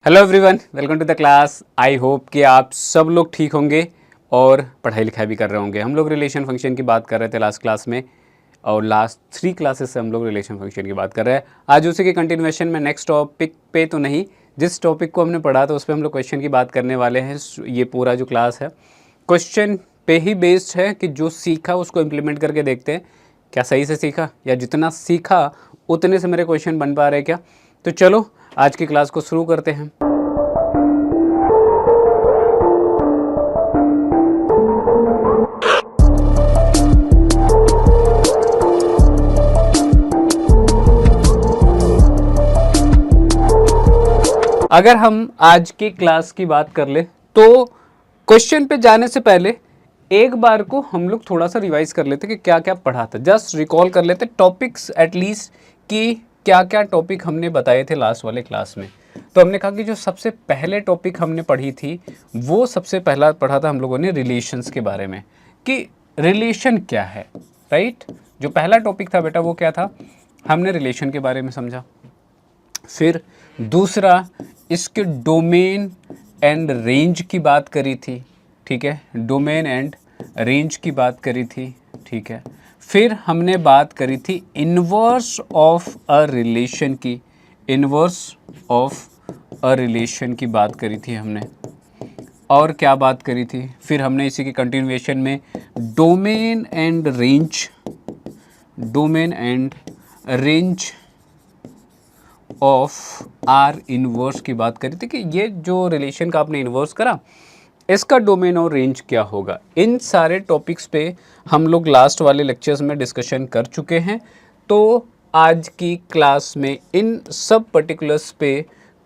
Hello everyone, welcome to the class. I hope कि आप सब लोग ठीक होंगे और पढ़ाई लिखाई भी कर रहे होंगे। हम लोग रिलेशन फंक्शन की बात कर रहे थे लास्ट क्लास में और लास्ट 3 क्लासेस से हम लोग रिलेशन फंक्शन की बात कर रहे हैं। आज उसी के कंटिन्यूएशन में नेक्स्ट टॉपिक पे तो नहीं, जिस टॉपिक को हमने पढ़ा था उस पर हम लोग क्वेश्चन की बात करने वाले हैं। ये पूरा जो क्लास है क्वेश्चन पे ही बेस्ड है कि जो सीखा उसको इम्प्लीमेंट करके देखते हैं क्या सही से सीखा या जितना सीखा उतने से मेरे क्वेश्चन बन पा रहे क्या। तो चलो आज की क्लास को शुरू करते हैं। अगर हम आज की क्लास की बात कर ले तो क्वेश्चन पे जाने से पहले एक बार को हम लोग थोड़ा सा रिवाइज कर लेते कि क्या क्या पढ़ा था। जस्ट रिकॉल कर लेते टॉपिक्स एटलीस्ट कि क्या क्या टॉपिक हमने बताए थे लास्ट वाले क्लास में। तो हमने कहा कि जो सबसे पहले टॉपिक हमने पढ़ी थी वो सबसे पहला पढ़ा था हम लोगों ने रिलेशंस के बारे में कि रिलेशन क्या है। राइट, जो पहला टॉपिक था बेटा वो क्या था, हमने रिलेशन के बारे में समझा। फिर दूसरा इसके डोमेन एंड रेंज की बात करी थी, ठीक है, डोमेन एंड रेंज की बात करी थी, ठीक है। फिर हमने बात करी थी इन्वर्स ऑफ अ रिलेशन की, इन्वर्स ऑफ अ रिलेशन की बात करी थी हमने। और क्या बात करी थी, फिर हमने इसी के कंटिन्यूएशन में domain and range, domain and range of R inverse की बात करी थी कि ये जो रिलेशन का आपने इन्वर्स करा इसका डोमेन और रेंज क्या होगा। इन सारे टॉपिक्स पे हम लोग लास्ट वाले लेक्चर्स में डिस्कशन कर चुके हैं। तो आज की क्लास में इन सब पर्टिकुलर्स पे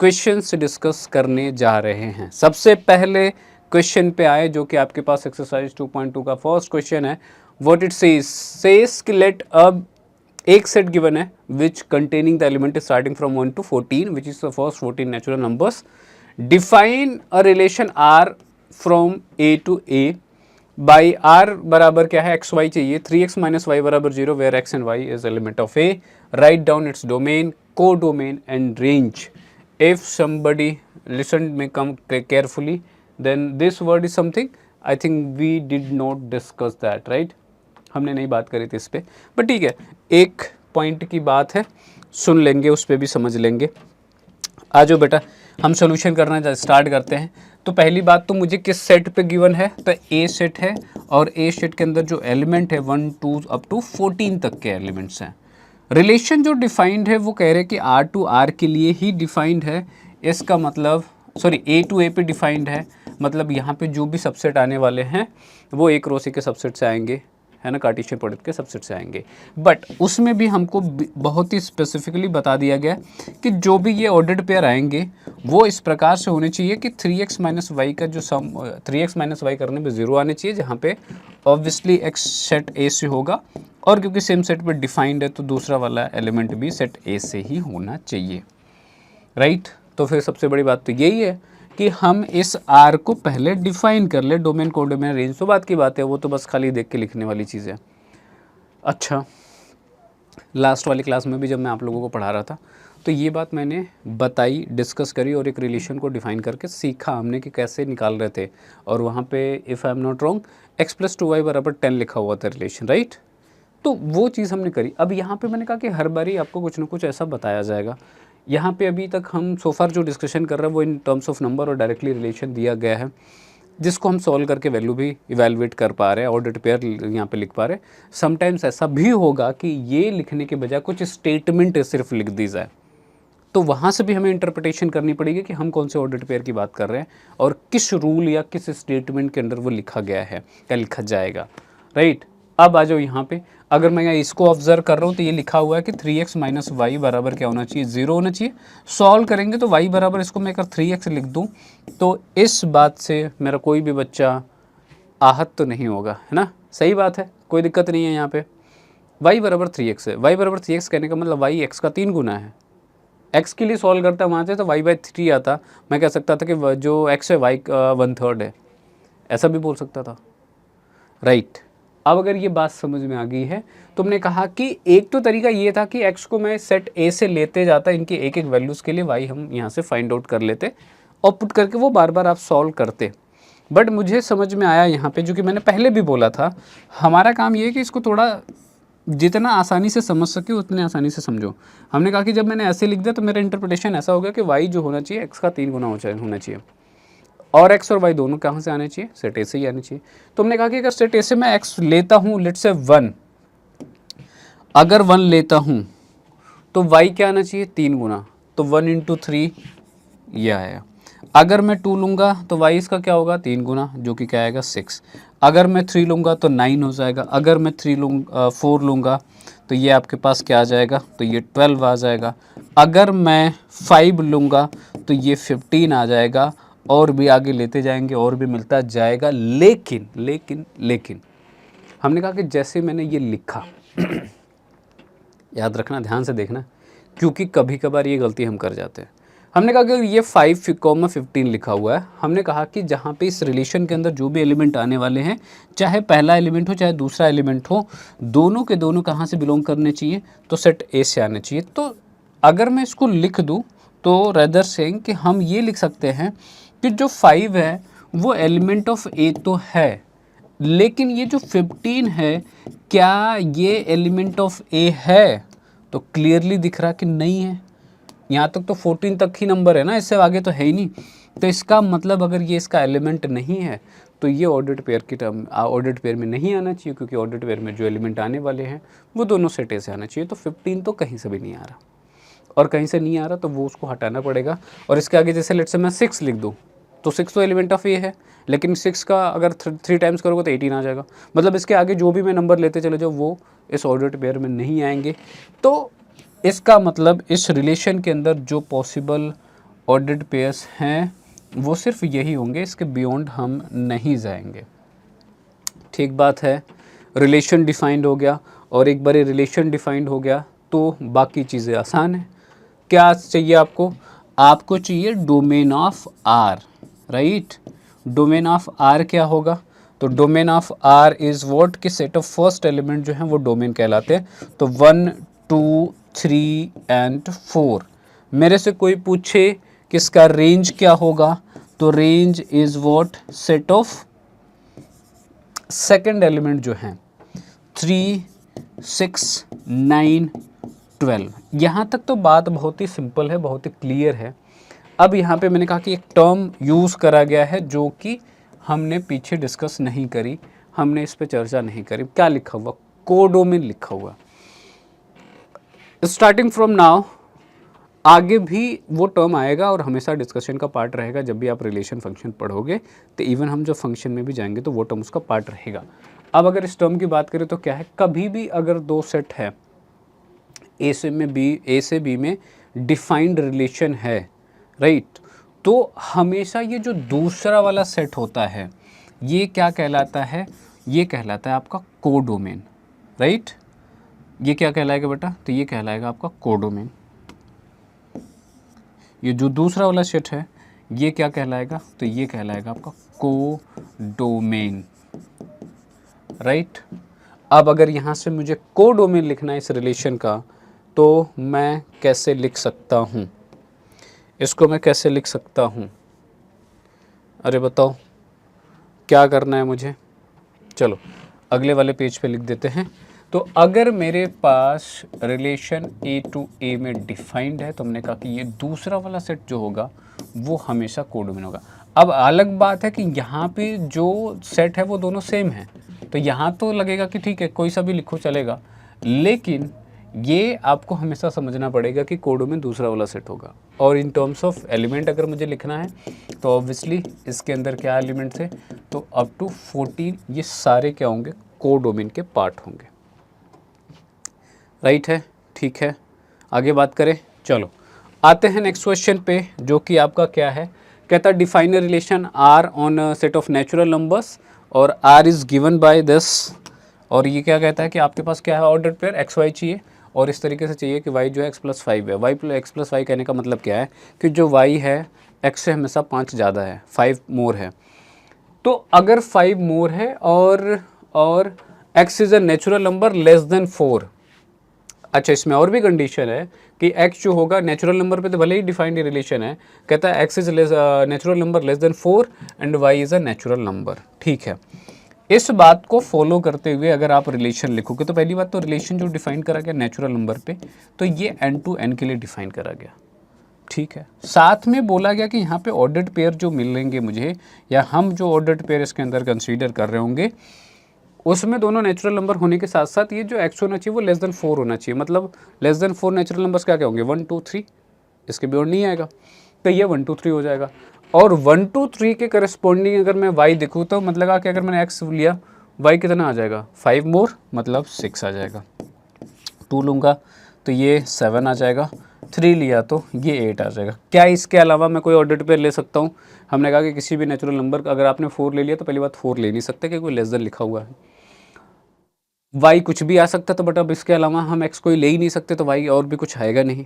क्वेश्चंस डिस्कस करने जा रहे हैं। सबसे पहले क्वेश्चन पे आए जो कि आपके पास एक्सरसाइज 2.2 का फर्स्ट क्वेश्चन है। व्हाट इट सेज कि लेट अब एक सेट गिवन है which containing the element starting from 1 to 14 which is the first 14 natural numbers. Define a relation R from A to A by R बराबर क्या है, x Y चाहिए, 3x minus Y बराबर 0 where X and Y is element of A. Write down its domain, codomain and range. If somebody listened me come carefully then this word is something I think we did not discuss that, right? हमने नहीं बात करी थी इस पर, but ठीक है, एक पॉइंट की बात है, सुन लेंगे, उस पर भी समझ लेंगे। आ जाओ बेटा हम सोल्यूशन करना स्टार्ट करते हैं। तो पहली बात तो मुझे किस सेट पे गिवन है, तो ए सेट है और ए सेट के अंदर जो एलिमेंट है 1 2 अप टू 14 तक के एलिमेंट्स हैं। रिलेशन जो डिफाइंड है वो कह रहे हैं कि आर टू आर के लिए ही डिफाइंड है। इसका मतलब सॉरी ए टू ए पे डिफाइंड है, मतलब यहाँ पे जो भी सबसेट आने वाले हैं वो एक रोसी के सबसेट से आएंगे, है ना, कार्टेशियन प्रोडक्ट के सबसेट से आएंगे। बट उसमें भी हमको बहुत ही स्पेसिफिकली बता दिया गया कि जो भी ये ऑर्डर्ड पेयर आएंगे वो इस प्रकार से होने चाहिए कि 3x माइनस वाई का जो सम 3x माइनस वाई करने पे 0 आने चाहिए, जहाँ पे ऑब्वियसली x सेट ए से होगा और क्योंकि सेम सेट पे डिफाइंड है तो दूसरा वाला एलिमेंट भी सेट ए से ही होना चाहिए। राइट, तो फिर सबसे बड़ी बात तो यही है कि हम इस आर को पहले डिफाइन कर ले, डोमेन को डोमेन रेंज तो बात की बात है, वो तो बस खाली देख के लिखने वाली चीज़ है। अच्छा, लास्ट वाली क्लास में भी जब मैं आप लोगों को पढ़ा रहा था तो ये बात मैंने बताई, डिस्कस करी और एक रिलेशन को डिफाइन करके सीखा हमने कि कैसे निकाल रहे थे। और वहाँ पे if I am not wrong x + 2y बराबर 10 लिखा हुआ था रिलेशन, राइट। तो वो चीज़ हमने करी। अब यहाँ पे मैंने कहा कि हर बारी आपको कुछ ना कुछ ऐसा बताया जाएगा। यहाँ पे अभी तक हम सोफार जो डिस्कशन कर रहे हैं वो इन टर्म्स ऑफ नंबर और डायरेक्टली रिलेशन दिया गया है, जिसको हम सॉल्व करके वैल्यू भी इवैल्यूएट कर पा रहे हैं, ऑर्डर्ड पेयर यहाँ पे लिख पा रहे हैं। समटाइम्स ऐसा भी होगा कि ये लिखने के बजाय कुछ स्टेटमेंट सिर्फ लिख दी जाए, तो वहाँ से भी हमें इंटरप्रिटेशन करनी पड़ेगी कि हम कौन से ऑर्डर्ड पेयर की बात कर रहे हैं और किस रूल या किस स्टेटमेंट के अंदर वो लिखा गया है या लिखा जाएगा। राइट, अब आ जाओ यहाँ पे, अगर मैं यहाँ इसको ऑब्जर्व कर रहा हूँ तो ये लिखा हुआ है कि 3x माइनस वाई बराबर क्या होना चाहिए, 0 होना चाहिए। सॉल्व करेंगे तो y बराबर इसको मैं अगर 3x लिख दूँ तो इस बात से मेरा कोई भी बच्चा आहत तो नहीं होगा, है ना, सही बात है, कोई दिक्कत नहीं है। यहाँ पे y बराबर 3x है, y बराबर 3x कहने का मतलब y x का 3 गुना है। x के लिए सॉल्व करता वहाँ से तो y/3 आता, मैं कह सकता था कि जो x है y 1/3 है, ऐसा भी बोल सकता था। राइट, अब अगर ये बात समझ में आ गई है, तुमने कहा कि एक तो तरीका ये था कि x को मैं सेट A से लेते जाता, इनकी एक एक वैल्यूज़ के लिए y हम यहाँ से फाइंड आउट कर लेते और पुट करके वो बार बार आप सॉल्व करते। बट मुझे समझ में आया यहाँ पे, जो कि मैंने पहले भी बोला था, हमारा काम ये है कि इसको थोड़ा जितना आसानी से समझ सके उतने आसानी से समझो। हमने कहा कि जब मैंने ऐसे लिख दिया तो मेरा इंटरप्रिटेशन ऐसा हो गया कि y जो होना चाहिए x का 3 गुना होना चाहिए, और x और y दोनों कहाँ से आने चाहिए, सेट A से ही आने चाहिए। तो हमने कहा कि अगर सेट A से मैं x लेता हूँ, लेट्स से 1, अगर 1 लेता हूँ तो y क्या आना चाहिए, 3 गुना, तो 1 इंटू 3 ये आएगा। अगर मैं 2 लूँगा तो y इसका क्या होगा, 3 गुना, जो कि क्या आएगा 6। अगर मैं 3 लूँगा तो 9 हो जाएगा। अगर मैं 4 लूँगा तो ये आपके पास क्या आ जाएगा, तो ये 12 आ जाएगा। अगर मैं 5 लूँगा तो ये 15 आ जाएगा, और भी आगे लेते जाएंगे और भी मिलता जाएगा। लेकिन लेकिन लेकिन हमने कहा कि जैसे मैंने ये लिखा याद रखना, ध्यान से देखना, क्योंकि कभी कभार ये गलती हम कर जाते हैं। हमने कहा कि ये 5,15 लिखा हुआ है। हमने कहा कि जहाँ पे इस रिलेशन के अंदर जो भी एलिमेंट आने वाले हैं, चाहे पहला एलिमेंट हो चाहे दूसरा एलिमेंट हो, दोनों के दोनों कहाँ से बिलोंग करने चाहिए, तो सेट ए से आने चाहिए। तो अगर मैं इसको लिख दूँ तो रेदर सेइंग कि हम ये लिख सकते हैं कि जो 5 है वो एलिमेंट ऑफ ए तो है, लेकिन ये जो 15 है क्या ये एलिमेंट ऑफ ए है, तो क्लियरली दिख रहा कि नहीं है। यहाँ तक तो 14 तक ही नंबर है ना, इससे आगे तो है ही नहीं। तो इसका मतलब अगर ये इसका एलिमेंट नहीं है तो ये ऑर्डर्ड पेयर की टर्म ऑर्डर्ड पेयर में नहीं आना चाहिए, क्योंकि ऑर्डर्ड पेयर में जो एलिमेंट आने वाले हैं वो दोनों सेट ए से आना चाहिए। तो 15 तो कहीं से भी नहीं आ रहा, और कहीं से नहीं आ रहा तो वो उसको हटाना पड़ेगा। और इसके आगे जैसे लेट से मैं 6 लिख दूँ तो 6 तो एलिमेंट ऑफ ए है, लेकिन 6 का अगर 3 टाइम्स करोगे तो 18 आ जाएगा। मतलब इसके आगे जो भी मैं नंबर लेते चले जाओ वो इस ऑर्डर्ड पेयर में नहीं आएंगे। तो इसका मतलब इस रिलेशन के अंदर जो पॉसिबल ऑर्डर्ड पेयर्स हैं वो सिर्फ यही होंगे, इसके बियॉन्ड हम नहीं जाएंगे। ठीक बात है, रिलेशन डिफाइंड हो गया, और एक बार रिलेशन डिफाइंड हो गया तो बाकी चीज़ें आसान है। क्या चाहिए आपको, आपको चाहिए domain of R, right. Domain of R क्या होगा, तो domain of R is what, कि सेट ऑफ फर्स्ट एलिमेंट जो है वो डोमेन कहलाते हैं। तो 1, 2, 3 एंड 4। मेरे से कोई पूछे कि इसका रेंज क्या होगा, तो range is what, set of second element जो हैं 3, 6, 9, 12। यहाँ तक तो बात बहुत ही सिंपल है, बहुत ही क्लियर है। अब यहाँ पे मैंने कहा कि एक टर्म यूज़ करा गया है जो कि हमने पीछे डिस्कस नहीं करी, हमने इस पे चर्चा नहीं करी। क्या लिखा हुआ, कोडोमेन लिखा हुआ। स्टार्टिंग फ्रॉम नाउ आगे भी वो टर्म आएगा और हमेशा डिस्कशन का पार्ट रहेगा। जब भी आप रिलेशन फंक्शन पढ़ोगे तो इवन हम जब फंक्शन में भी जाएंगे तो वो टर्म उसका पार्ट रहेगा। अब अगर इस टर्म की बात करें तो क्या है, कभी भी अगर दो सेट है ए से बी में डिफाइंड रिलेशन है, राइट, तो हमेशा ये जो दूसरा वाला सेट होता है ये क्या कहलाता है, ये कहलाता है आपका कोडोमेन, राइट। ये क्या कहलाएगा बेटा, तो ये कहलाएगा आपका कोडोमेन। ये जो दूसरा वाला सेट है ये क्या कहलाएगा, तो ये कहलाएगा आपका कोडोमेन, राइट। अब अगर यहाँ से मुझे कोडोमेन लिखना है इस रिलेशन का, तो मैं कैसे लिख सकता हूँ, इसको मैं कैसे लिख सकता हूँ, अरे बताओ क्या करना है मुझे। चलो अगले वाले पेज पे लिख देते हैं। तो अगर मेरे पास रिलेशन ए टू ए में डिफाइंड है तो हमने कहा कि ये दूसरा वाला सेट जो होगा वो हमेशा कोडोमेन होगा। अब अलग बात है कि यहाँ पे जो सेट है वो दोनों सेम है, तो यहाँ तो लगेगा कि ठीक है कोई सा भी लिखो चलेगा, लेकिन ये आपको हमेशा समझना पड़ेगा कि कोडोमेन दूसरा वाला सेट होगा। और इन टर्म्स ऑफ एलिमेंट अगर मुझे लिखना है तो ऑब्वियसली इसके अंदर क्या एलिमेंट थे, तो अप टू 14 ये सारे क्या होंगे, कोडोमेन के पार्ट होंगे, राइट है, ठीक है। आगे बात करें, चलो आते हैं नेक्स्ट क्वेश्चन पे, जो कि आपका क्या है, कहता है define relation R on set of natural numbers और R is given by this. और ये क्या कहता है कि आपके पास क्या है, ऑर्डर्ड पेयर एक्स वाई चाहिए, और इस तरीके से चाहिए कि y जो है x+5 है। x+y कहने का मतलब क्या है कि जो y है x से हमेशा 5 ज़्यादा है, 5 मोर है। तो अगर 5 मोर है और x is a natural number less than 4। अच्छा, इसमें और भी कंडीशन है कि x जो होगा नेचुरल नंबर पे तो भले ही डिफाइंड रिलेशन है, कहता है x is natural number less than 4 and y is a natural number. ठीक है, इस बात को फॉलो करते हुए अगर आप रिलेशन लिखोगे तो पहली बात तो रिलेशन जो डिफाइन करा गया नेचुरल नंबर पे, तो ये n टू n के लिए डिफाइन करा गया। ठीक है, साथ में बोला गया कि यहाँ पे ऑर्डर्ड पेयर जो मिलेंगे मुझे, या हम जो ऑर्डर्ड पेयर इसके अंदर कंसीडर कर रहे होंगे, उसमें दोनों नेचुरल नंबर होने के साथ साथ ये जो x होना चाहिए वो लेस देन 4 होना चाहिए। मतलब लेस देन 4 नेचुरल नंबर्स क्या क्या होंगे, 1 2 3, इसके बियॉन्ड नहीं आएगा, तो ये 1 2 3 हो जाएगा। और 1 2 3 के करस्पॉन्डिंग अगर मैं y देखूँ तो मतलब कि अगर मैंने x लिया, y कितना आ जाएगा, 5 मोर मतलब 6 आ जाएगा। 2 लूँगा तो ये 7 आ जाएगा, 3 लिया तो ये 8 आ जाएगा। क्या इसके अलावा मैं कोई ऑर्डर्ड पेयर ले सकता हूँ? हमने कहा कि किसी भी नेचुरल नंबर का अगर आपने 4 ले लिया तो पहली बात 4 ले नहीं सकते क्योंकि कोई लेस देन लिखा हुआ है। y कुछ भी आ सकता था, बट अब इसके अलावा हम x कोई ले ही नहीं सकते, तो y और भी कुछ आएगा नहीं,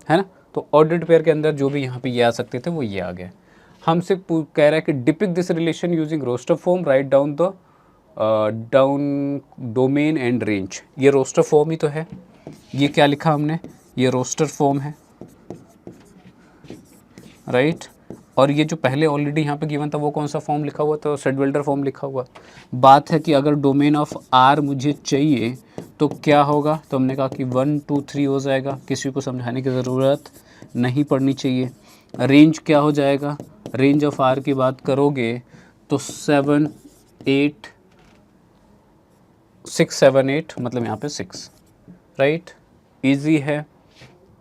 है ना। तो ऑर्डर्ड पेयर के अंदर जो भी यहाँ पे ये आ सकते थे वो ये आ गए। हमसे कह रहा है कि depict this relation using roster form, write down the down domain and range. ये रोस्टर फॉर्म ही तो है, ये क्या लिखा हमने, ये रोस्टर फॉर्म है, राइट। और ये जो पहले ऑलरेडी यहाँ पे गिवन था वो कौन सा फॉर्म लिखा हुआ था, सेट-वेल्डर फॉर्म लिखा हुआ। बात है कि अगर डोमेन ऑफ आर मुझे चाहिए तो क्या होगा, तो हमने कहा कि 1 2 3 हो जाएगा, किसी को समझाने की ज़रूरत नहीं पड़नी चाहिए। रेंज क्या हो जाएगा, रेंज ऑफ आर की बात करोगे तो 7 8 6 7 8 मतलब यहाँ पे 6, राइट। ईजी है,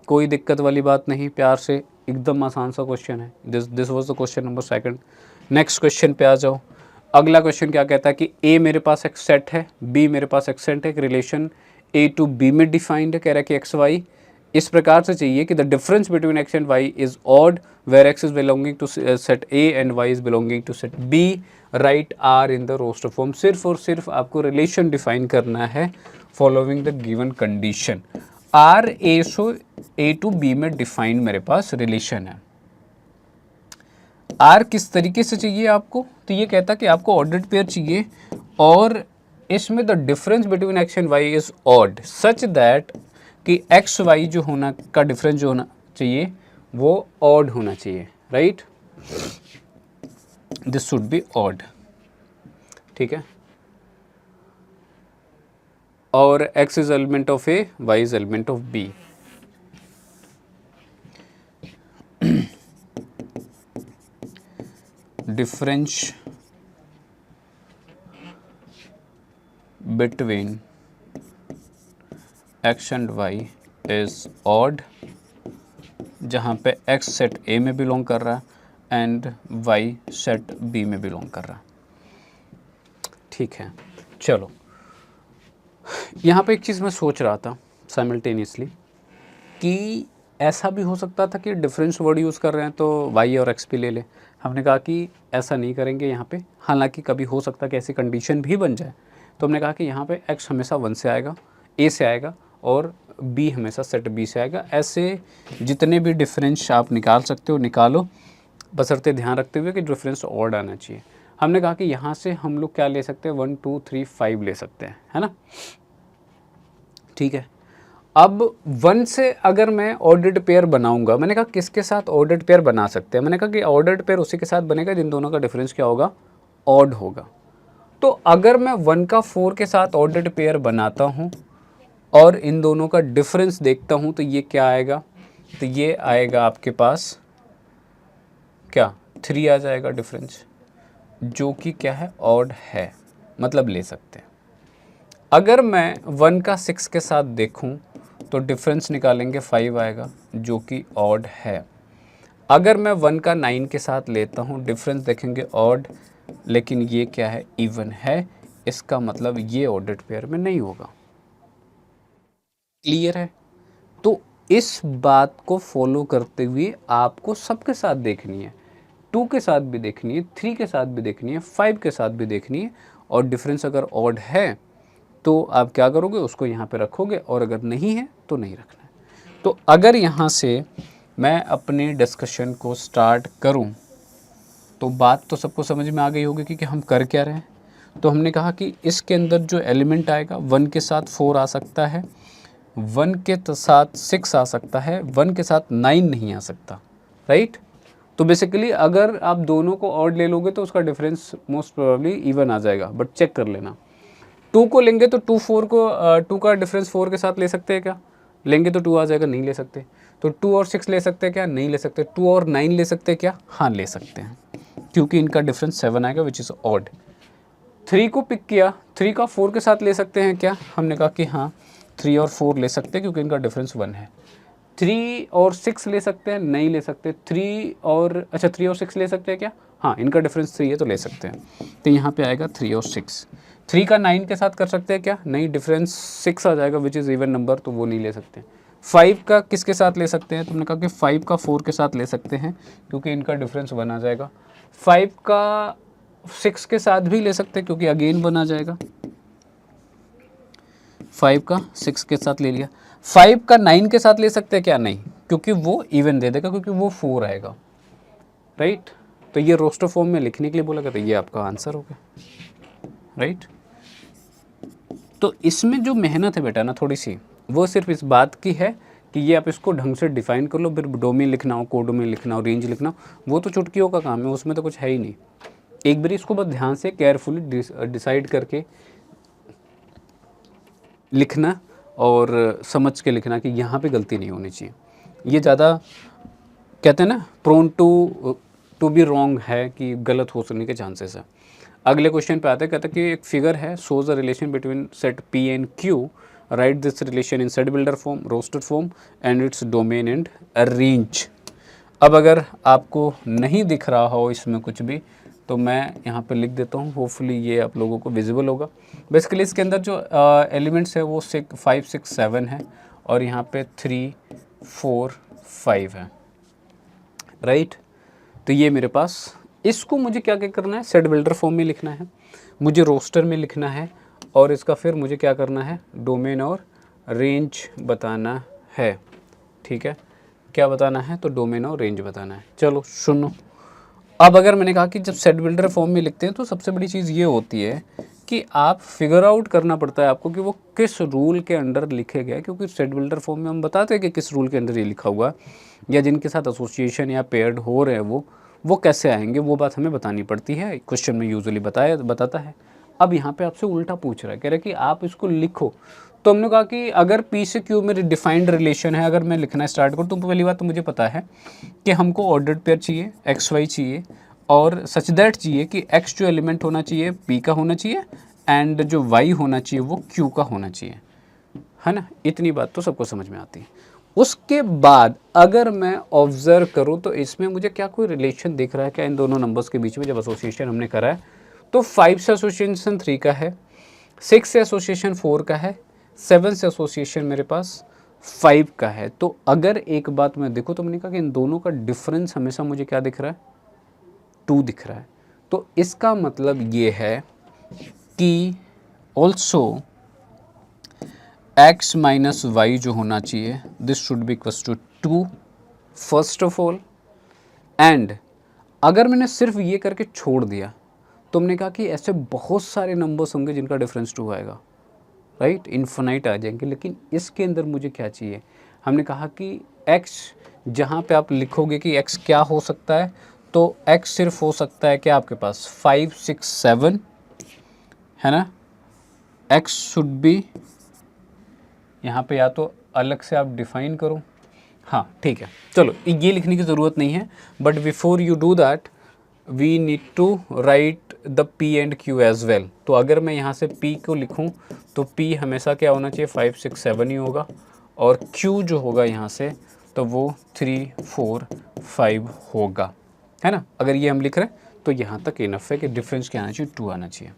कोई दिक्कत वाली बात नहीं, प्यार से एकदम आसान सा क्वेश्चन है। This was the question number 2। Next question पे आ जाओ। अगला क्वेश्चन क्या कहता है कि ए मेरे पास एक सेट है, बी मेरे पास एक सेट है, एक रिलेशन ए टू बी में डिफाइंड है। कह रहा है कि एक्स वाई इस प्रकार से चाहिए कि the difference between X and Y is odd where X is belonging to set A and Y is belonging to set B, right R in the roster form. सिर्फ और सिर्फ आपको रिलेशन डिफाइन करना है following the given condition. R A so A to B में defined मेरे पास relation है। आर किस तरीके से चाहिए आपको, तो ये कहता कि आपको ऑर्डर्ड पेयर चाहिए और इसमें the difference between X and Y is odd such that कि एक्स वाई जो होना का डिफरेंस जो होना चाहिए वो ऑड होना चाहिए, right. This should be odd, ठीक है। और x is element of A, y is element of B. Difference between x and y is odd, जहाँ पे x सेट A में बिलोंग कर रहा है एंड y सेट B में बिलोंग कर रहा है। ठीक है, चलो यहाँ पे एक चीज़ मैं सोच रहा था साइमल्टेनियसली कि ऐसा भी हो सकता था कि डिफरेंस वर्ड यूज़ कर रहे हैं तो y और x भी ले लें। हमने कहा कि ऐसा नहीं करेंगे यहाँ पे, हालांकि कभी हो सकता है कि ऐसी कंडीशन भी बन जाए, तो हमने कहा कि यहाँ पे x हमेशा 1 से आएगा, a से आएगा और b हमेशा सेट b से आएगा। ऐसे जितने भी डिफरेंस आप निकाल सकते हो निकालो, बशर्ते ध्यान रखते हुए कि डिफरेंस ऑड आना चाहिए। हमने कहा कि यहाँ से हम लोग क्या ले सकते हैं, 1 2 3 5 ले सकते हैं, है ना। ठीक है, अब 1 से अगर मैं ऑर्डर्ड पेयर बनाऊंगा, मैंने कहा किसके साथ ऑर्डर्ड पेयर बना सकते हैं, मैंने कहा कि ऑर्डर्ड पेयर उसी के साथ बनेगा जिन दोनों का डिफरेंस क्या होगा, ऑड होगा। तो अगर मैं 1 का 4 के साथ ऑर्डर्ड पेयर बनाता हूँ और इन दोनों का डिफरेंस देखता हूँ तो ये क्या आएगा, तो ये आएगा आपके पास क्या 3 आ जाएगा डिफरेंस, जो कि क्या है, ऑड है, मतलब ले सकते हैं। अगर मैं 1 का 6 के साथ देखूं तो डिफरेंस निकालेंगे 5 आएगा, जो कि ऑड है। अगर मैं 1 का 9 के साथ लेता हूं डिफरेंस देखेंगे ऑड, लेकिन ये क्या है, इवन है, इसका मतलब ये ऑर्डर्ड पेयर में नहीं होगा। क्लियर है। तो इस बात को फॉलो करते हुए आपको सबके साथ देखनी है, 2 के साथ भी देखनी है, 3 के साथ भी देखनी है, 5 के साथ भी देखनी है, और डिफरेंस अगर ऑड है तो आप क्या करोगे, उसको यहाँ पे रखोगे, और अगर नहीं है तो नहीं रखना है। तो अगर यहाँ से मैं अपने डिस्कशन को स्टार्ट करूँ तो बात तो सबको समझ में आ गई होगी कि हम कर क्या रहे हैं। तो हमने कहा कि इसके अंदर जो एलिमेंट आएगा 1 के साथ 4 आ सकता है, 1 के साथ 6 आ सकता है, 1 के साथ 9 नहीं आ सकता, राइट। तो बेसिकली अगर आप दोनों को ऑड ले लोगे तो उसका डिफरेंस मोस्ट प्रोबेबली इवन आ जाएगा, बट चेक कर लेना। 2 को लेंगे तो 2 का डिफरेंस 4 के साथ ले सकते हैं क्या? लेंगे तो 2 आ जाएगा, नहीं ले सकते। तो 2 और 6 ले सकते हैं क्या? नहीं ले सकते। 2 और 9 ले सकते हैं क्या? हाँ ले सकते हैं, क्योंकि इनका डिफरेंस 7 आएगा विच इज़ ऑड। 3 को पिक किया, 3 का 4 के साथ ले सकते हैं क्या? हमने कहा कि हाँ 3 और 4 ले सकते हैं क्योंकि इनका डिफरेंस 1 है। 3 और 6 ले सकते हैं? नहीं ले सकते। 3 और 6 ले सकते हैं क्या? हाँ, इनका डिफरेंस 3 है तो ले सकते हैं। तो यहाँ पे आएगा 3 और 6। 3 का 9 के साथ कर सकते हैं क्या? नहीं, डिफरेंस 6 आ जाएगा विच इज़ इवन नंबर, तो वो नहीं ले सकते। 5 का किसके साथ ले सकते हैं? तुमने कहा कि 5 का 4 के साथ ले सकते हैं क्योंकि इनका डिफरेंस 1 आ जाएगा। 5 का 6 के साथ भी ले सकते हैं क्योंकि अगेन 1 आ जाएगा। 5 का 6 के साथ ले लिया। 5 का 9 के साथ ले सकते हैं क्या? नहीं, क्योंकि वो इवन दे देगा, क्योंकि वो 4 आएगा, राइट। तो ये रोस्टर फॉर्म में लिखने के लिए बोला गया, तो ये आपका आंसर हो गया, राइट। तो इसमें जो मेहनत है बेटा ना थोड़ी सी, वो सिर्फ इस बात की है कि ये आप इसको ढंग से डिफाइन कर लो। फिर डोमेन लिखना हो, कोडोमेन लिखना हो, रेंज लिखना हो, वो तो चुटकियों का काम है, उसमें तो कुछ है ही नहीं। एक बार इसको बस ध्यान से केयरफुली डिसाइड करके लिखना और समझ के लिखना कि यहाँ पे गलती नहीं होनी चाहिए। ये ज़्यादा कहते हैं ना प्रोन टू बी रॉन्ग है, कि गलत हो सकने के चांसेस है। अगले क्वेश्चन पे आते हैं, कहते हैं कि एक फिगर है, shows a relation between set P and Q, right this relation in set builder form, roster form and its domain and range. अब अगर आपको नहीं दिख रहा हो इसमें कुछ भी, तो मैं यहाँ पे लिख देता हूँ, होपफुली ये आप लोगों को विजिबल होगा। बेसिकली इसके अंदर जो एलिमेंट्स है वो 5 6 7 है और यहाँ पे 3 4 5 है, राइट। तो ये मेरे पास, इसको मुझे क्या क्या करना है, सेट बिल्डर फॉर्म में लिखना है, मुझे रोस्टर में लिखना है, और इसका फिर मुझे क्या करना है, डोमेन और रेंज बताना है, ठीक है। क्या बताना है? तो डोमेन और रेंज बताना है। चलो सुनो, अब अगर मैंने कहा कि जब सेट बिल्डर फॉर्म में लिखते हैं तो सबसे बड़ी चीज़ ये होती है कि आप फिगर आउट करना पड़ता है आपको कि वो किस रूल के अंडर लिखे गए, क्योंकि सेट बिल्डर फॉर्म में हम बताते हैं कि किस रूल के अंदर ये लिखा हुआ, या जिनके साथ एसोसिएशन या पेयर्ड हो रहे हैं वो कैसे आएंगे, वो बात हमें बतानी पड़ती है। क्वेश्चन में यूजुअली बताता है। अब यहाँ पे आपसे उल्टा पूछ रहा है, कह रहा है कि आप इसको लिखो। तो हमने कहा कि अगर पी से क्यू में डिफाइंड रिलेशन है, अगर मैं लिखना स्टार्ट करूँ, तो पहली बात तो मुझे पता है कि हमको ऑर्डर्ड पेयर चाहिए, एक्स वाई चाहिए, और सच दैट चाहिए कि एक्स जो एलिमेंट होना चाहिए पी का होना चाहिए, एंड जो वाई होना चाहिए वो क्यू का होना चाहिए, है ना। इतनी बात तो सबको समझ में आती है। उसके बाद अगर मैं ऑब्जर्व करूँ तो इसमें मुझे क्या कोई रिलेशन दिख रहा है क्या इन दोनों नंबर्स के बीच में, जब एसोसिएशन हमने करा है। तो 5 से एसोसिएशन 3 का है, 6 से एसोसिएशन 4 का है, 7 से एसोसिएशन मेरे पास 5 का है। तो अगर एक बात मैं देखूँ तो मैंने कहा कि इन दोनों का डिफरेंस हमेशा मुझे क्या दिख रहा है, 2 दिख रहा है। तो इसका मतलब ये है कि ऑल्सो x माइनस वाई जो होना चाहिए, this should be equals to 2 first of all. And अगर मैंने सिर्फ ये करके छोड़ दिया तो हमने कहा कि ऐसे बहुत सारे नंबर्स होंगे जिनका डिफरेंस 2 आएगा, राइट, इन्फिनाइट आ जाएंगे। लेकिन इसके अंदर मुझे क्या चाहिए, हमने कहा कि x जहाँ पे आप लिखोगे कि x क्या हो सकता है, तो x सिर्फ हो सकता है क्या आपके पास 5 6 7, है ना। x शुड बी यहाँ पे या तो अलग से आप डिफाइन करो, हाँ ठीक है, चलो ये लिखने की ज़रूरत नहीं है, but before you do that we need to write the p and q as well. तो अगर मैं यहाँ से p को लिखूँ तो p हमेशा क्या होना चाहिए, 5 6 7 ही होगा, और q जो होगा यहाँ से तो वो 3 4 5 होगा, है ना। अगर ये हम लिख रहे हैं तो यहाँ तक इनफ है कि डिफरेंस क्या आना चाहिए, 2 आना चाहिए,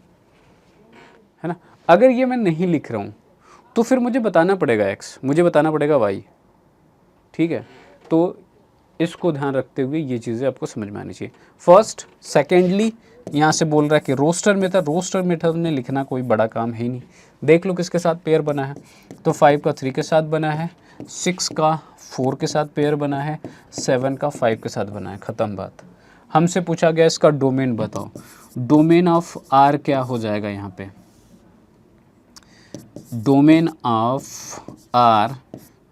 है ना। अगर ये मैं नहीं लिख रहा हूँ तो फिर मुझे बताना पड़ेगा x, मुझे बताना पड़ेगा y, ठीक है। तो इसको ध्यान रखते हुए ये चीज़ें आपको समझ में आनी चाहिए। फर्स्ट, सेकेंडली यहाँ से बोल रहा है कि रोस्टर मेथड, रोस्टर मेथड में लिखना कोई बड़ा काम है ही नहीं। देख लो किसके साथ पेयर बना है, तो 5 का 3 के साथ बना है, 6 का 4 के साथ पेयर बना है, 7 का 5 के साथ बना है, ख़त्म बात। हमसे पूछा गया इसका डोमेन बताओ। डोमेन ऑफ आर क्या हो जाएगा यहाँ पे, डोमेन ऑफ आर,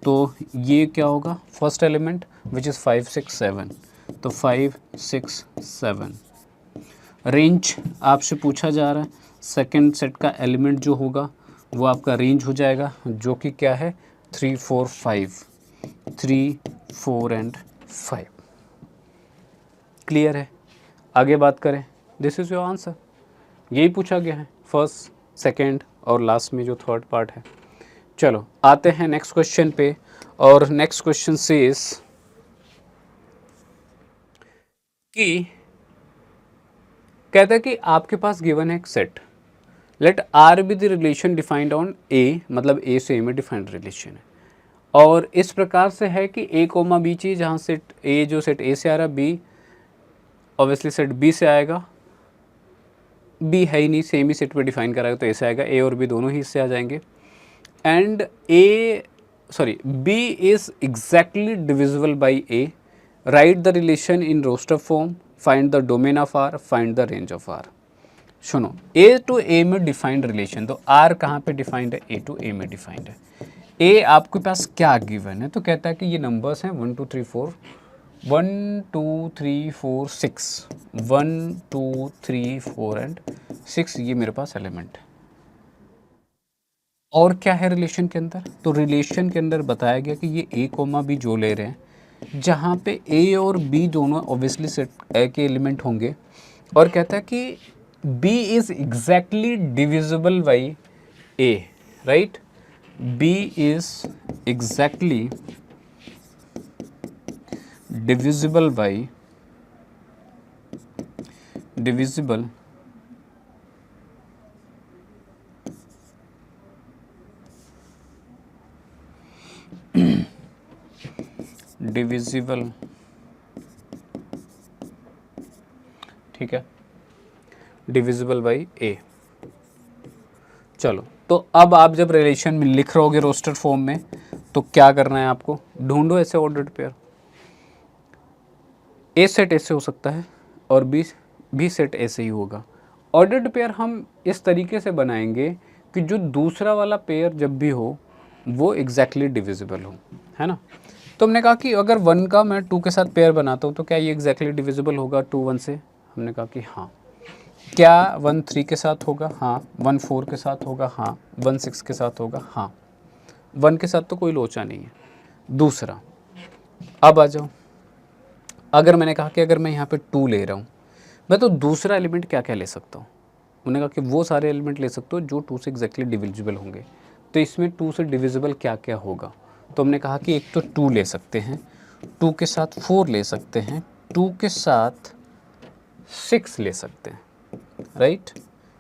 तो ये क्या होगा, फर्स्ट एलिमेंट विच इज़ 5 6 7, तो 5 6 7। रेंज आपसे पूछा जा रहा है, सेकंड सेट का एलिमेंट जो होगा वो आपका रेंज हो जाएगा, जो कि क्या है 3 4 5, 3 4 एंड 5। क्लियर है? आगे बात करें, दिस इज़ योर आंसर। यही पूछा गया है फर्स्ट, सेकंड और लास्ट में जो थर्ड पार्ट है। चलो आते हैं नेक्स्ट क्वेश्चन पे, और नेक्स्ट क्वेश्चन सेज कि कहता है कि आपके पास गिवन है एक set, let R be the relation defined on A, मतलब ए से ए में डिफाइंड रिलेशन है, और इस प्रकार से है कि ए कोमा बी चाहिए, जहाँ सेट ए जो सेट ए से आ रहा है, बी ऑब्वियसली सेट बी से आएगा, बी है ही नहीं, सेम ही सेट पे डिफाइन कराएगा तो ए से आएगा, ए और बी दोनों ही इससे आ जाएंगे, and B is exactly divisible by A, write the relation in roster form, find the domain of R, find the range of R. सुनो, ए टू ए में डिफाइंड रिलेशन, तो आर कहाँ पे डिफाइंड है, ए टू ए में डिफाइंड है। ए आपके पास क्या गिवन है, तो कहता है कि ये नंबर्स हैं 1 2 3 4, 1 2 3 4 6, 1 2 3 4 एंड 6, ये मेरे पास एलिमेंट है। और क्या है रिलेशन के अंदर, तो रिलेशन के अंदर बताया गया कि ये ए कोमा बी जो ले रहे हैं, जहाँ पे ए और बी दोनों ऑब्वियसली सेट ए के एलिमेंट होंगे, और कहता है कि B is exactly divisible by A, right, B is exactly divisible by divisible ठीक है, डिविजिबल बाई ए। चलो, तो अब आप जब रिलेशन में लिख रहोगे रोस्टर फॉर्म में, तो क्या करना है आपको, ढूंढो ऐसे ऑर्डर्ड पेयर। ए सेट ऐसे हो सकता है और बी सेट ऐसे ही होगा। ऑर्डर्ड पेयर हम इस तरीके से बनाएंगे कि जो दूसरा वाला पेयर जब भी हो वो एग्जैक्टली डिविजिबल हो, है ना। तो हमने कहा कि अगर 1 का मैं 2 के साथ पेयर बनाता हूँ तो क्या ये एग्जैक्टली डिविजिबल होगा 2 1 से, हमने कहा कि हाँ। क्या 1 3 के साथ होगा, हाँ। 1 4 के साथ होगा, हाँ। 1 6 के साथ होगा, हाँ। 1 के साथ तो कोई लोचा नहीं है। दूसरा, अब आ जाओ, अगर मैंने कहा कि अगर मैं यहाँ पे 2 ले रहा हूँ, मैं तो दूसरा एलिमेंट क्या क्या ले सकता हूँ, उन्होंने कहा कि वो सारे एलिमेंट ले सकते हो जो 2 से एग्जैक्टली डिविजिबल होंगे। तो इसमें 2 से डिविजिबल क्या क्या होगा, तो हमने कहा कि एक तो 2 ले सकते हैं, 2 के साथ 4 ले सकते हैं, 2 के साथ 6 ले सकते हैं, राइट,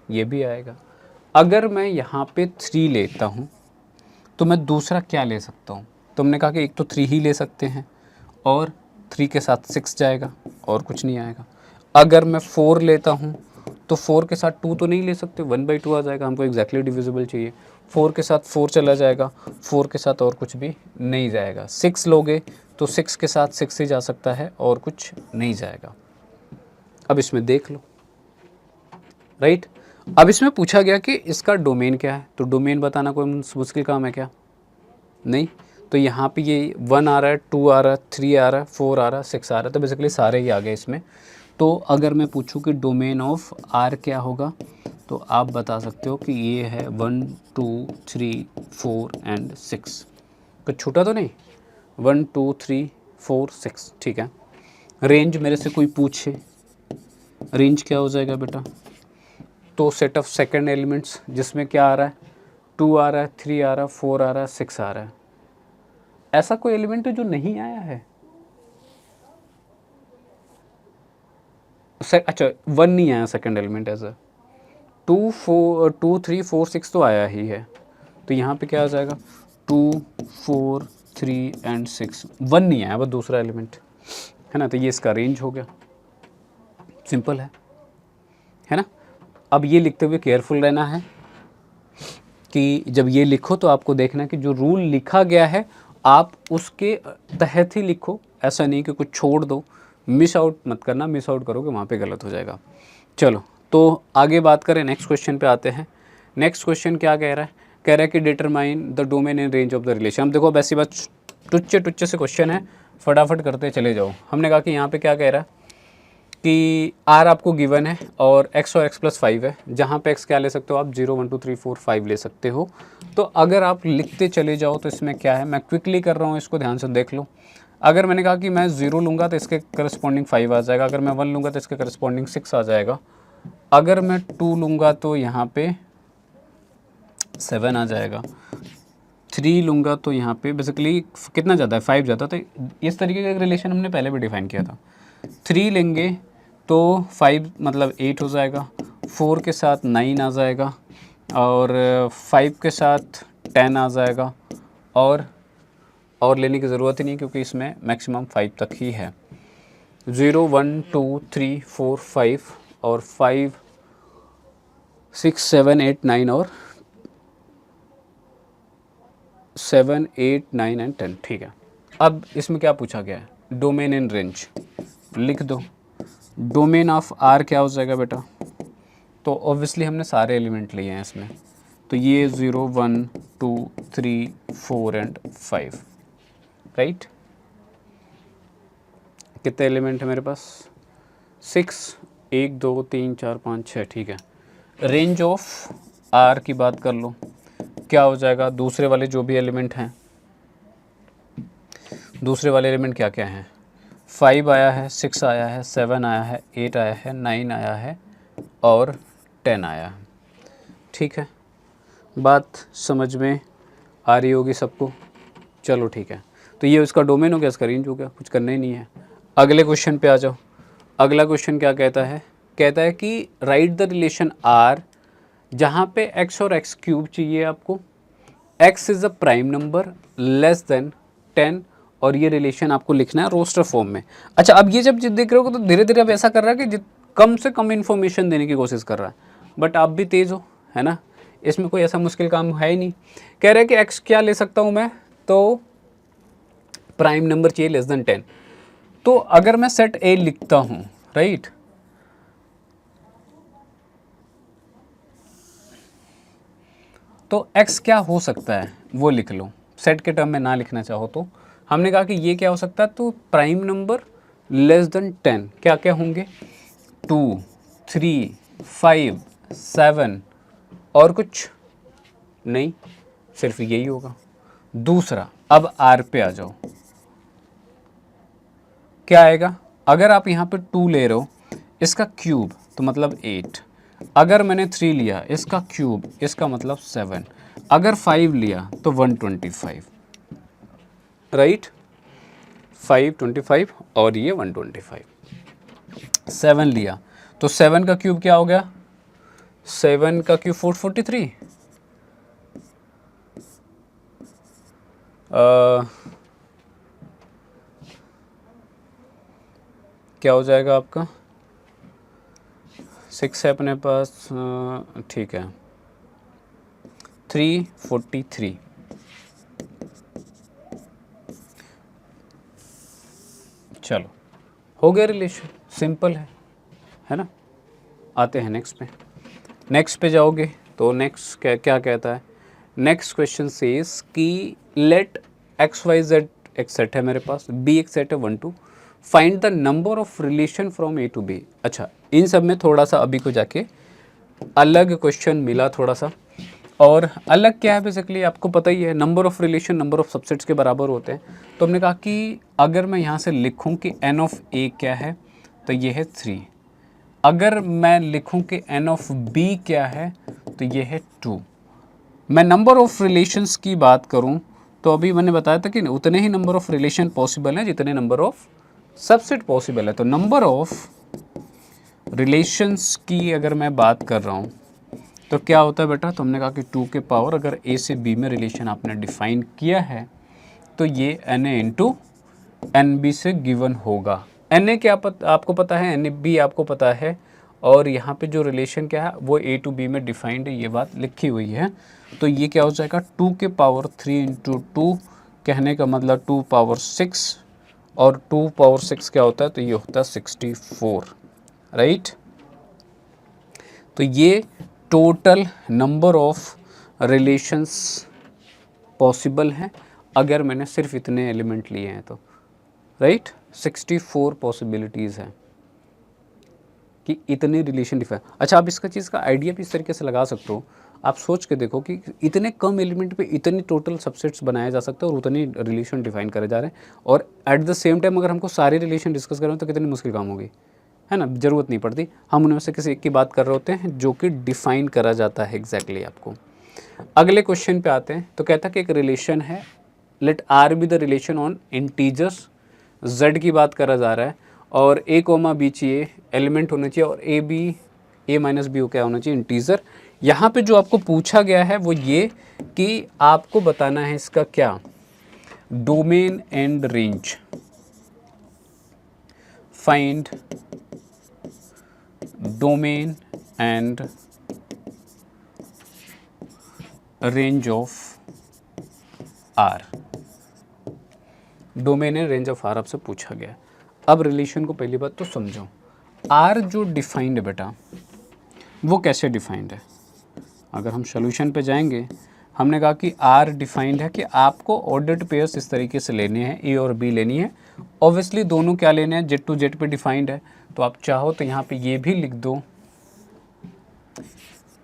ये भी आएगा। अगर मैं यहाँ पे 3 लेता हूँ तो मैं दूसरा क्या ले सकता हूँ, तो हमने कहा कि एक तो 3 ही ले सकते हैं, और 3 के साथ 6 जाएगा और कुछ नहीं आएगा। अगर मैं 4 लेता हूँ तो 4 के साथ 2 तो नहीं ले सकते, 1/2 आ जाएगा, हमको एग्जैक्टली डिविजिबल चाहिए। 4 के साथ 4 चला जाएगा, 4 के साथ और कुछ भी नहीं जाएगा। 6 लोगे तो 6 के साथ 6 ही जा सकता है और कुछ नहीं जाएगा। अब इसमें देख लो, राइट। अब इसमें पूछा गया कि इसका डोमेन क्या है, तो डोमेन बताना कोई मुश्किल काम है क्या, नहीं। तो यहाँ पे ये 1 आ रहा है, 2 आ रहा है, 3 आ रहा है, 4 आ रहा है, 6 आ रहा है, तो बेसिकली सारे ही आ गए इसमें। तो अगर मैं पूछूं कि डोमेन ऑफ आर क्या होगा, तो आप बता सकते हो कि ये है 1 2 3 4 एंड 6। कुछ छूटा तो नहीं, 1 2 3 4 6, ठीक है। रेंज मेरे से कोई पूछे, रेंज क्या हो जाएगा बेटा, तो सेट ऑफ सेकंड एलिमेंट्स जिसमें क्या आ रहा है, 2 आ रहा है, 3 आ रहा है, 4 आ रहा है, 6 आ रहा है। ऐसा कोई एलिमेंट है जो नहीं आया है, अच्छा 1 नहीं आया सेकंड एलिमेंट, ऐसा 2 3 4 6 तो आया ही है, तो यहाँ पे क्या आ जाएगा 2 4 3 एंड 6, 1 नहीं आया बस दूसरा एलिमेंट, है ना। तो ये इसका रेंज हो गया, सिंपल है ना। अब ये लिखते हुए केयरफुल रहना है कि जब ये लिखो तो आपको देखना है कि जो रूल लिखा गया है आप उसके तहत ही लिखो, ऐसा नहीं कि कुछ छोड़ दो। मिस आउट मत करना, मिस आउट करोगे वहाँ पे गलत हो जाएगा। चलो तो आगे बात करें, नेक्स्ट क्वेश्चन पे आते हैं। नेक्स्ट क्वेश्चन क्या कह रहा है? कह रहा है कि determine the domain and range of the relation. अब देखो वैसी बात टुच्चे से क्वेश्चन है, फटाफट करते चले जाओ। हमने कहा कि यहाँ पे क्या कह रहा है कि r आपको गिवन है और x और x+5 है, जहाँ पे x क्या ले सकते हो आप 0 1 2 3 4 5 ले सकते हो। तो अगर आप लिखते चले जाओ तो इसमें क्या है, मैं क्विकली कर रहा हूँ, इसको ध्यान से देख लो। अगर मैंने कहा कि मैं 0 लूँगा तो इसके करस्पॉन्डिंग 5 आ जाएगा, अगर मैं 1 लूँगा तो इसके करस्पॉन्डिंग 6 आ जाएगा, अगर मैं 2 लूँगा तो यहाँ पे 7 आ जाएगा, 3 लूँगा तो यहाँ पे बेसिकली कितना ज़्यादा है, 5 ज़्यादा। तो इस तरीके का एक रिलेशन हमने पहले भी डिफाइन किया था। 3 लेंगे तो 5 मतलब 8 हो जाएगा, 4 के साथ 9 आ जाएगा, और 5 के साथ 10 आ जाएगा, और लेने की ज़रूरत ही नहीं क्योंकि इसमें मैक्सिमम 5 तक ही है। 0 1 2 3 4 5 और 5 6 7 8 9 और 7 8 9 एंड 10। ठीक है, अब इसमें क्या पूछा गया है, डोमेन एंड रेंज लिख दो। डोमेन ऑफ आर क्या हो जाएगा बेटा, तो ऑब्वियसली हमने सारे एलिमेंट लिए हैं इसमें, तो ये 0 1 2 3 4 एंड 5, राइट। कितने एलिमेंट है मेरे पास, 6, 1 2 3 4 5 6, ठीक है। रेंज ऑफ आर की बात कर लो, क्या हो जाएगा, दूसरे वाले जो भी एलिमेंट हैं, दूसरे वाले एलिमेंट क्या क्या हैं, 5 आया है, 6 आया है, 7 आया है, 8 आया है, 9 आया है और 10 आया है। ठीक है, बात समझ में आ रही होगी सबको। चलो ठीक है, तो ये उसका डोमेन हो गया, इसका रेंज हो गया, कुछ करना ही नहीं है। अगले क्वेश्चन पे आ जाओ। अगला क्वेश्चन क्या कहता है, कहता है कि राइट द रिलेशन आर, जहाँ पे x और x क्यूब चाहिए आपको, x is a prime number less than 10, और ये रिलेशन आपको लिखना है रोस्टर फॉर्म में। अच्छा, अब ये जब देख रहे हो तो धीरे धीरे अब ऐसा कर रहा है कि कम से कम इन्फॉर्मेशन देने की कोशिश कर रहा है, बट आप भी तेज़ हो, है ना, इसमें कोई ऐसा मुश्किल काम है ही नहीं। कह रहे हैं कि x क्या ले सकता हूँ मैं, तो प्राइम नंबर चाहिए लेस देन 10। तो अगर मैं सेट ए लिखता हूँ, राइट, तो x क्या हो सकता है वो लिख लो, सेट के टर्म में ना लिखना चाहो तो। हमने कहा कि ये क्या हो सकता है, तो प्राइम नंबर लेस देन 10 क्या क्या होंगे, 2 3 5 7 और कुछ नहीं, सिर्फ यही होगा। दूसरा, अब आर पे आ जाओ, क्या आएगा, अगर आप यहाँ पे 2 ले रहे हो, इसका क्यूब तो मतलब 8, अगर मैंने 3 लिया इसका क्यूब, इसका मतलब 7, अगर 5 लिया तो 125, राइट, 525 और ये 125। 7 लिया तो 7 का क्यूब क्या हो गया, 7 का क्यूब 443, क्या हो जाएगा आपका, 6 है अपने पास, ठीक है, 343। चलो हो गया रिलेशन, सिंपल है ना। आते हैं नेक्स्ट पे। नेक्स्ट पे जाओगे तो नेक्स्ट क्या क्या कहता है, नेक्स्ट क्वेश्चन सेज कि लेट एक्स वाई जेड एक सेट है मेरे पास, बी एक सेट है 1 2, find the number of relation from A to B. अच्छा, इन सब में थोड़ा सा अभी को जाके अलग क्वेश्चन मिला थोड़ा सा, और अलग क्या है, बेसिकली आपको पता ही है, number of relation number of subsets के बराबर होते हैं। तो हमने कहा कि अगर मैं यहाँ से लिखूँ कि एन ऑफ ए क्या है, तो ये है 3, अगर मैं लिखूँ कि एन ऑफ बी क्या है, तो ये है 2। मैं नंबर ऑफ रिलेशंस की बात करूँ तो अभी मैंने बताया था कि उतने ही नंबर ऑफ रिलेशन पॉसिबल हैं जितने नंबर ऑफ सबसेट पॉसिबल है। तो नंबर ऑफ रिलेशंस की अगर मैं बात कर रहा हूँ तो क्या होता है बेटा, तो हमने कहा कि 2 के पावर, अगर ए से बी में रिलेशन आपने डिफाइन किया है तो ये N A into N B से गिवन होगा। एन ए क्या आपको पता है, एन ए बी आपको पता है, और यहाँ पे जो रिलेशन क्या है वो ए टू बी में डिफाइंड है, ये बात लिखी हुई है। तो ये क्या हो जाएगा, 2 के पावर 3 इंटू 2, कहने का मतलब 2 पावर 6, और 2 पावर 6 क्या होता है, तो ये होता है 64, राइट। तो ये total number of relations possible हैं अगर मैंने सिर्फ इतने एलिमेंट लिए हैं तो, राइट। 64 पॉसिबिलिटीज़ हैं कि इतने रिलेशन डिफाइन। अच्छा, आप इसका चीज़ का आइडिया भी इस तरीके से लगा सकते हो, आप सोच के देखो कि इतने कम एलिमेंट पे इतनी टोटल सबसेट्स बनाया जा सकता है और उतनी रिलेशन डिफाइन करे जा रहे हैं, और एट द सेम टाइम अगर हमको सारे रिलेशन डिस्कस करें तो कितनी मुश्किल काम होगी, है ना। ज़रूरत नहीं पड़ती, हम उनमें से किसी एक की बात कर रहे होते हैं जो कि डिफाइन करा जाता है एग्जैक्टली आपको। अगले क्वेश्चन पे आते हैं, तो कहता है कि एक रिलेशन है, let R be the relation on integers, Z की बात करा जा रहा है, और ए कोमा बी चाहिए, एलिमेंट होना चाहिए, और A B A minus B क्या होना चाहिए, इंटीजर। यहाँ पे जो आपको पूछा गया है वो ये कि आपको बताना है इसका क्या, domain and range. Find domain and range of R. Domain and range of R आपसे पूछा गया। अब रिलेशन को पहली बात तो समझो, आर जो डिफाइंड है बेटा, वो कैसे डिफाइंड है। अगर हम सोल्यूशन पे जाएंगे, हमने कहा कि आर डिफाइंड है कि आपको ऑर्डर्ड पेयर्स इस तरीके से लेने हैं, ए और बी लेनी है। ऑब्वियसली दोनों क्या लेने हैं, जेड टू जेड पे डिफाइंड है, तो आप चाहो तो यहाँ पे ये भी लिख दो,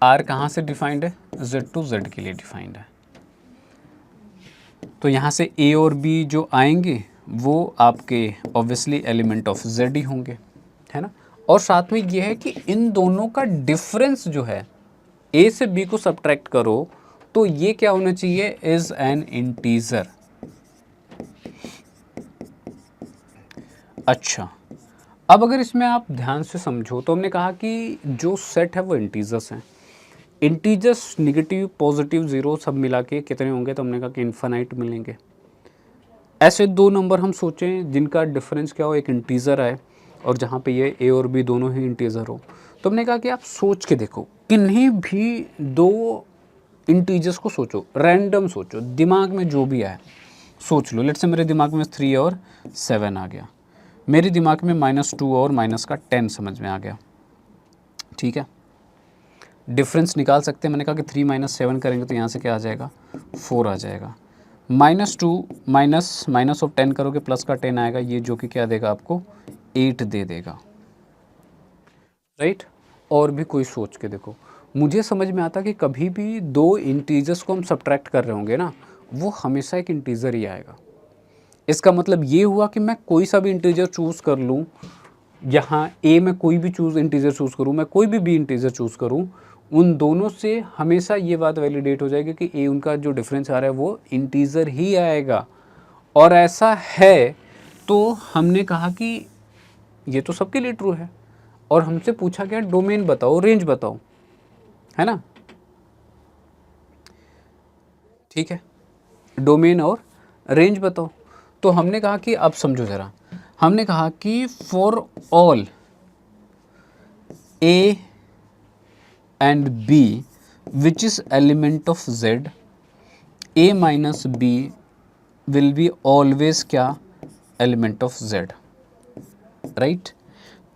आर कहाँ से डिफाइंड है, जेड टू जेड के लिए डिफाइंड है। तो यहाँ से ए और बी जो आएंगे वो आपके ऑब्वियसली एलिमेंट ऑफ जेड ही होंगे, है ना। और साथ में ये है कि इन दोनों का डिफरेंस जो है, ए से बी को सब्ट्रैक्ट करो तो ये क्या होना चाहिए, इज एन इंटीजर। अच्छा, अब अगर इसमें आप ध्यान से समझो तो हमने कहा कि जो सेट है वो इंटीजर्स हैं। इंटीजर्स नेगेटिव पॉजिटिव ज़ीरो सब मिला के कितने होंगे, तो हमने कहा कि इन्फिनाइट मिलेंगे। ऐसे दो नंबर हम सोचें जिनका डिफरेंस क्या हो, एक इंटीजर आए और जहाँ पे ये ए और बी दोनों ही इंटीजर हो, तो हमने कहा कि आप सोच के देखो, किन्हीं भी दो इंटीजर्स को सोचो, रैंडम सोचो, दिमाग में जो भी आए सोच लो। लेट्स से मेरे दिमाग में 3 और 7 आ गया, मेरे दिमाग में -2 और माइनस का 10 समझ में आ गया, ठीक है। डिफरेंस निकाल सकते हैं, मैंने कहा कि 3 - 7 करेंगे तो यहाँ से क्या आ जाएगा, 4 आ जाएगा। -2 माइनस ऑफ 10 करोगे प्लस का 10 आएगा, ये जो कि क्या देगा आपको, 8 दे देगा, राइट। और भी कोई सोच के देखो, मुझे समझ में आता कि कभी भी दो इंटीजर्स को हम सब्ट्रैक्ट कर रहे होंगे ना, वो हमेशा एक इंटीजर ही आएगा। इसका मतलब ये हुआ कि मैं कोई सा भी इंटीजर चूज़ कर लूँ, यहाँ ए में कोई भी इंटीजर चूज़ करूँ, मैं कोई भी इंटीजर चूज़ करूँ, उन दोनों से हमेशा ये बात वैलिडेट हो जाएगी कि ए उनका जो डिफरेंस आ रहा है वो इंटीजर ही आएगा। और ऐसा है तो हमने कहा कि ये तो सबके लिए ट्रू है, और हमसे पूछा गया डोमेन बताओ, रेंज बताओ, है ना, ठीक है, डोमेन और रेंज बताओ। तो हमने कहा कि अब समझो ज़रा, हमने कहा कि for all A and B which is element of Z, A minus B will be always क्या, एलिमेंट ऑफ जेड, राइट।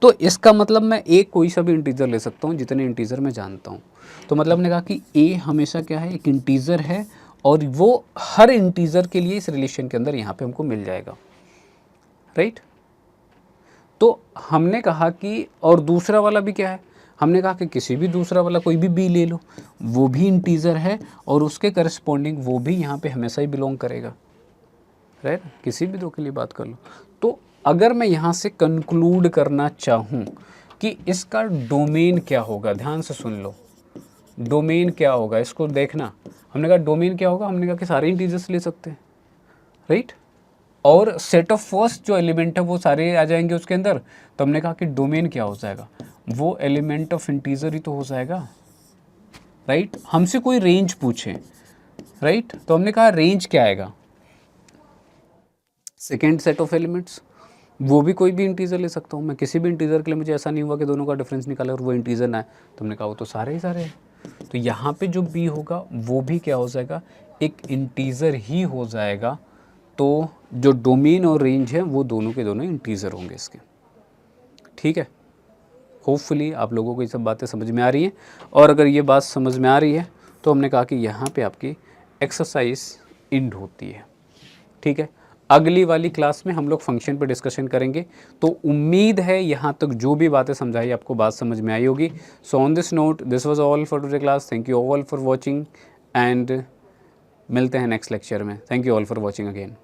तो इसका मतलब मैं ए कोई सा भी इंटीजर ले सकता हूँ, जितने इंटीजर मैं जानता हूँ। तो मतलब हमने कहा कि ए हमेशा क्या है, एक इंटीजर है, और वो हर इंटीजर के लिए इस रिलेशन के अंदर यहाँ पे हमको मिल जाएगा, राइट। तो हमने कहा कि और दूसरा वाला भी क्या है, हमने कहा कि किसी भी दूसरा वाला कोई भी बी ले लो, वो भी इंटीजर है और उसके करस्पॉन्डिंग वो भी यहाँ पे हमेशा ही बिलोंग करेगा, राइट। किसी भी दो के लिए बात कर लो। तो अगर मैं यहाँ से कंक्लूड करना चाहूँ कि इसका डोमेन क्या होगा, ध्यान से सुन लो, डोमेन क्या होगा, इसको देखना। हमने कहा डोमेन क्या होगा, हमने कहा कि सारे इंटीजर्स ले सकते हैं, राइट। और सेट ऑफ फर्स्ट जो एलिमेंट है वो सारे आ जाएंगे उसके अंदर। तो हमने कहा कि डोमेन क्या हो जाएगा, वो एलिमेंट ऑफ इंटीजर ही तो हो जाएगा, राइट। हमसे कोई रेंज पूछे, राइट, तो हमने कहा रेंज क्या आएगा, सेकेंड सेट ऑफ एलिमेंट्स, वो भी कोई भी इंटीजर ले सकता हूँ मैं, किसी भी इंटीजर के लिए मुझे ऐसा नहीं हुआ कि दोनों का डिफरेंस निकाला और वो इंटीजर ना है। तो हमने कहा वो तो सारे ही सारे हैं, तो यहाँ पे जो बी होगा वो भी क्या हो जाएगा, एक इंटीजर ही हो जाएगा, तो जो डोमेन और रेंज है वो दोनों के दोनों इंटीजर होंगे इसके। ठीक है, होपफुली आप लोगों को ये सब बातें समझ में आ रही हैं। और अगर ये बात समझ में आ रही है तो हमने कहा कि यहाँ पे आपकी एक्सरसाइज एंड होती है। ठीक है, अगली वाली क्लास में हम लोग फंक्शन पे डिस्कशन करेंगे। तो उम्मीद है यहाँ तक जो भी बातें समझाई आपको बात समझ में आई होगी। So on this note, this was all for today class. Thank you all for watching and मिलते हैं नेक्स्ट लेक्चर में। Thank you all for watching again.